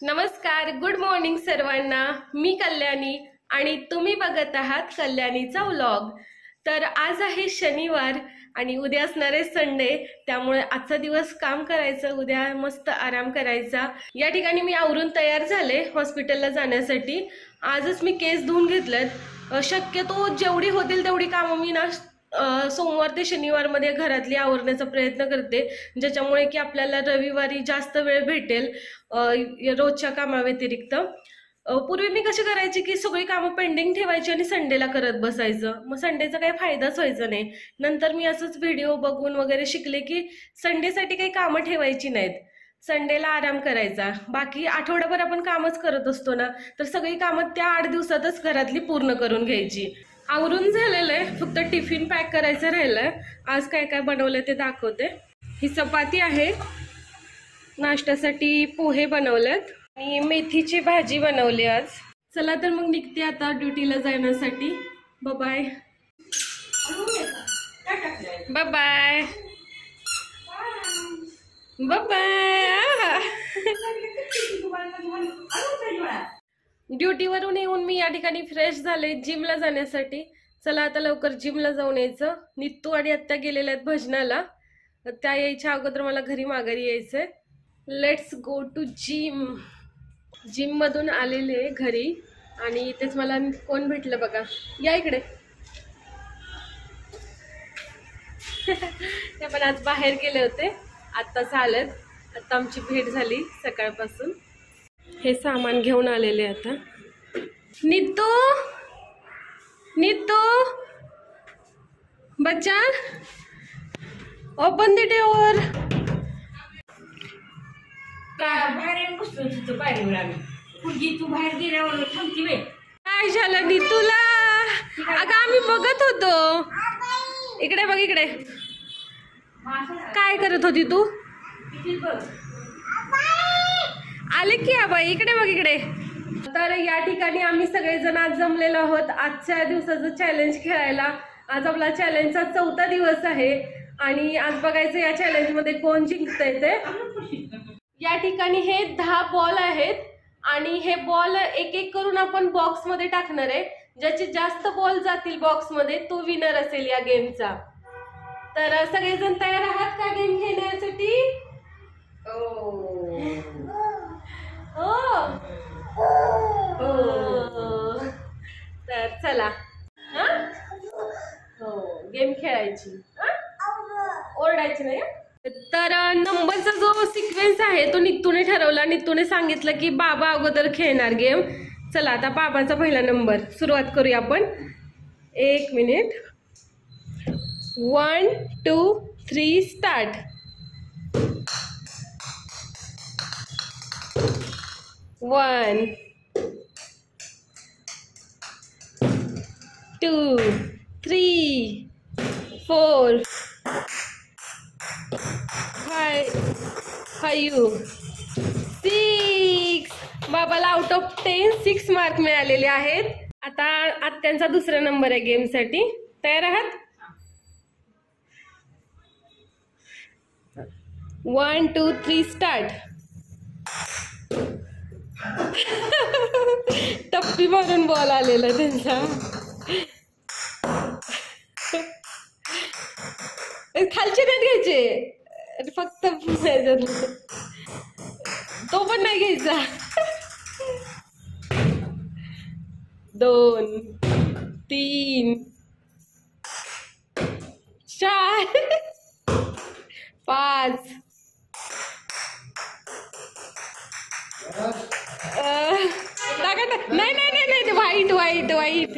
नमस्कार, good morning सर्वांना. मी कल्याणी आणि तुम्ही बघत आहात कल्याणीचा व्लॉग. तर आज आहे शनिवार आणि उद्या असणार आहे संडे, त्यामुळे आजचा दिवस काम करायचं, उद्या मस्त आराम करायचा. या ठिकाणी मी आवरून तयार झाले हॉस्पिटलला जाण्यासाठी. आजच मी केस धुवून घेतलेत. शक्यतो जेवढी होतील तेवढी कामं मी ना सोमवार ते शनिवार मध्ये घरातली आवरण्याचा प्रयत्न करते, ज्याच्यामुळे की आपल्याला रविवारी जास्त वेळ भेटेल रोजच्या कामाव्यतिरिक्त. पूर्वी मी कशी करायची की सगळी कामं पेंडिंग ठेवायची आणि संडेला करत बसायचं, मग संडेचा काही फायदाच व्हायचा नाही. नंतर मी असंच व्हिडिओ बघून वगैरे शिकले की संडेसाठी काही कामं ठेवायची नाहीत, संडेला आराम करायचा. बाकी आठवडाभर आपण कामच करत असतो ना, तर सगळी कामं त्या 8 दिवसातच घरातली पूर्ण करून घ्यायची. आवरून झालेलं आहे, फक्त टिफिन पॅक करायचं राहिलंय. आज काय काय बनवलंय ते दाखवते. ही चपाती आहे, नाश्त्यासाठी पोहे बनवलेत आणि मेथीची भाजी बनवली आज. चला तर मग निघते आता ड्युटीला जाण्यासाठी. Bye bye bye bye. ड्युटीवरून येऊन मी या ठिकाणी फ्रेश झाले जिमला जाण्यासाठी. चला आता लवकर जिमला जाऊन यायचं. नित्तू आणि आत्या गेलेल्या आहेत भजनाला, त्या यायच्या अगोदर मला घरी माघारी यायचंय. Let's go to gym. Gym मधून आलेले घरी आणि इथेच मला कोण भेटलं बघा, या इकडे. ते पण आज बाहेर गेले होते, आत्ताच आलेत. आता आमची भेट झाली सकाळपासून. हे सामान घेऊन आलेले आता. नित्तू नित्तू बच्चा, ओपन द डोअर. बाहेर बसलो तिथं पायरीवर आम्ही. पुढची तू बाहेर गेल्यावर थांबती वे. काय झालं नित्तूला? अगं आम्ही बघत होतो. इकडे बघ, इकडे. काय करत होती तू? आले की बाई, इकडे बघ, इकडे. तर या ठिकाणी आम्ही सगळेजण आज जमलेलो आहोत आजच्या दिवसाचं चॅलेंज खेळायला. आज आपला चॅलेंजचा 4था दिवस आहे आणि आज बघायचं या चॅलेंज मध्ये कोण जिंकतंय ते. या ठिकाणी हे 10 बॉल आहेत आणि हे बॉल एक एक करून आपण बॉक्स मध्ये टाकणार आहे. ज्याचे जास्त बॉल जातील बॉक्स मध्ये तो विनर असेल या गेमचा. तर सगळेजण तयार आहात का गेम खेळण्यासाठी? तर चला, गेम खेळायची, ओरडायची नाही. तर नंबरचा जो सिक्वेन्स आहे तो नित्तूने ठरवला. नित्तूने सांगितलं की बाबा अगोदर खेळणार गेम. चला आता बाबाचा पहिला नंबर सुरुवात करूया आपण. 1 मिनिट. 1 2 3 स्टार्ट. 1 2 3 4 5 6. बाबाला आउट ऑफ 10 6 मार्क मिळालेले आहेत. आता आत्यांचा दुसरा नंबर आहे गेम साठी. तयार आहात? 1 2 3 स्टार्ट. टप्पी मारून बॉल आलेला त्यांचा. खालचे नाही घ्यायचे, फक्त तो पण नाही घ्यायचा. 2 3 4 5 नाही नाही नाही नाही, वाईट वाईट वाईट.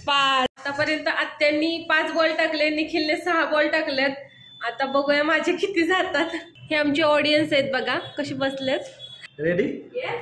5. आतापर्यंत आत्यांनी 5 बॉल टाकले, निखिलने 6 बॉल टाकलेत. आता बघूया माझे किती जातात. हे आमचे ऑडियन्स आहेत बघा कशी बसलेत. रेडी? येस.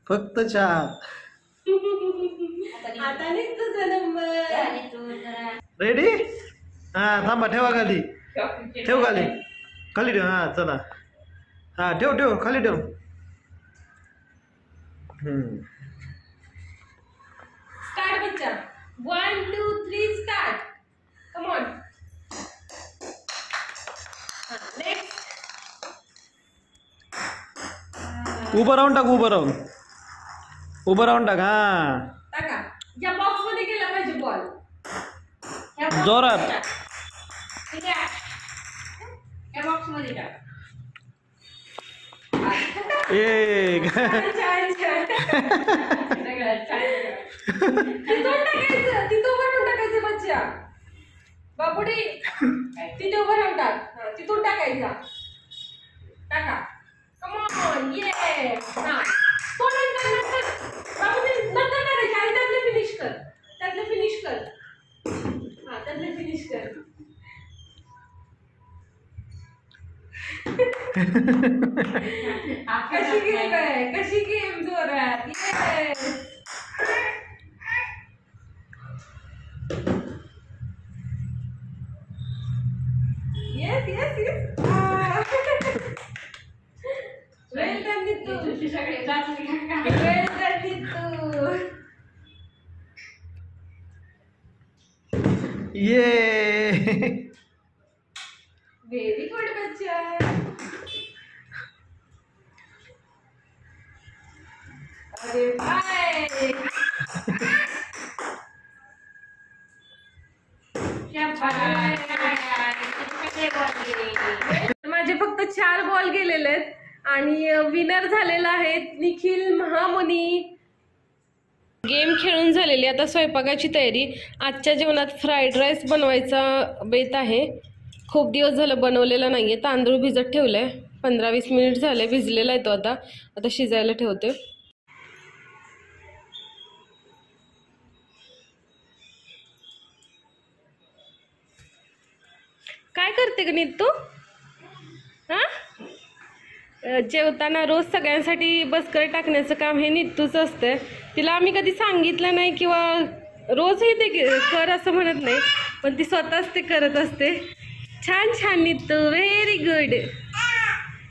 फक्त 4. आता नाही तुझा नंबर. रेडी? हा थांबा, ठेवा खाली. ठेव खाली. खाली ठेव. हा चला. हा ठेव खाली ठेव. स्टार्ट बच्चा. 1 2 3 स्टार्ट. Come on. नेक्स्ट. उभं राहून टाक. उभं राहून टाक. हा टाका. या बॉक्स मध्ये गेला पाहिजे बॉल. जोरात. ठीक आहे, या बॉक्स मध्ये टाक. एक. छान. तिथून भरून टाकायचं बच्चा. बापुडी तिथे उभं राहून टाक. तिथून टाकायचा. टाका. Come on. ये ना. तो नंतर बापुडी नंतर टाकायचं. आणि त्यातले फिनिश कर. हा त्यातले फिनिश कर. कशी गेम जोरात. येस वेल डन नितू. वेल डन नितू. ये. व्हेरी गुड बच्चा. अरे बाय. माझे फक्त 4 बॉल गेलेले आहेत आणि विनर झालेला आहे निखिल महामुनी. गेम खेळून झालेली. आता स्वयंपाकाची तयारी. आजच्या जेवणात फ्राईड राईस बनवायचा बेत आहे. खूप दिवस झालं बनवलेला नाहीये. तांदूळ भिजत ठेवलाय. 15-20 मिनिट झाले. भिजलेला आहे तो. आता शिजायला ठेवते. काय करते ग नीत तू? हा, जेवताना रोज सगळ्यांसाठी बसकर टाकण्याचं काम हे नीतूच असतं. तिला आम्ही कधी सांगितलं नाही किंवा रोजही ते कर असं म्हणत नाही, पण ती स्वतःच ते करत असते. छान नीतू. Very good.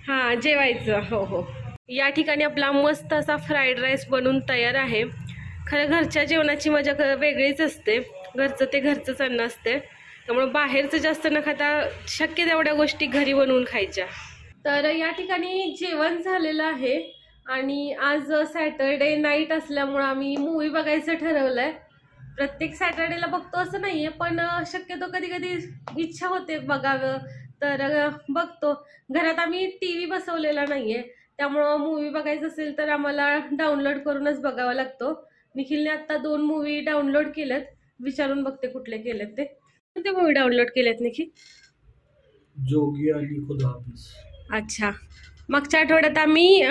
हां जेवायचं. हो. या ठिकाणी आपला मस्त असा फ्राईड राईस बनून तयार आहे. खरं घरच्या जेवणाची मजा वेगळीच असते. घरचं ते घरचंच अन्न असते. त्यामुळे बाहेरचं जास्त न खाता शक्य तेवढ्या गोष्टी घरी बनवून खायच्या. तर या ठिकाणी जेवण झालेलं आहे आणि आज सॅटरडे नाईट असल्यामुळं आम्ही मूवी बघायचं ठरवलंय. प्रत्येक सॅटरडेला बघतो असं नाहीये, पण शक्यतो कधी इच्छा होते बघावं तर बघतो. घरात आम्ही TV बसवलेला नाहीये, त्यामुळं मूवी बघायचं असेल तर आम्हाला डाउनलोड करूनच बघावा लागतो. निखिलने आता 2 मूवी डाउनलोड केलेत. विचारून बघते कुठले केलेत ते. कोणते मूवी डाउनलोड केलेत निखिल? जोगी आणि खुदा हाफिज. अच्छा. मागच्या आठवड्यात आम्ही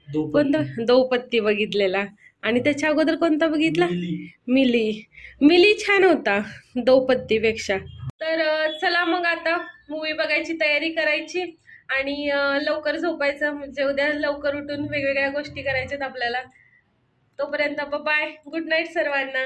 कोणता दौपत्ती बघितलेला आणि त्याच्या अगोदर कोणता बघितला? मिली छान होता दौपत्तीपेक्षा. तर चला मग आता मूवी बघायची तयारी करायची आणि लवकर झोपायचं, म्हणजे उद्या लवकर उठून वेगवेगळ्या गोष्टी करायच्यात आपल्याला. तोपर्यंत बाय. गुड नाईट सर्वांना.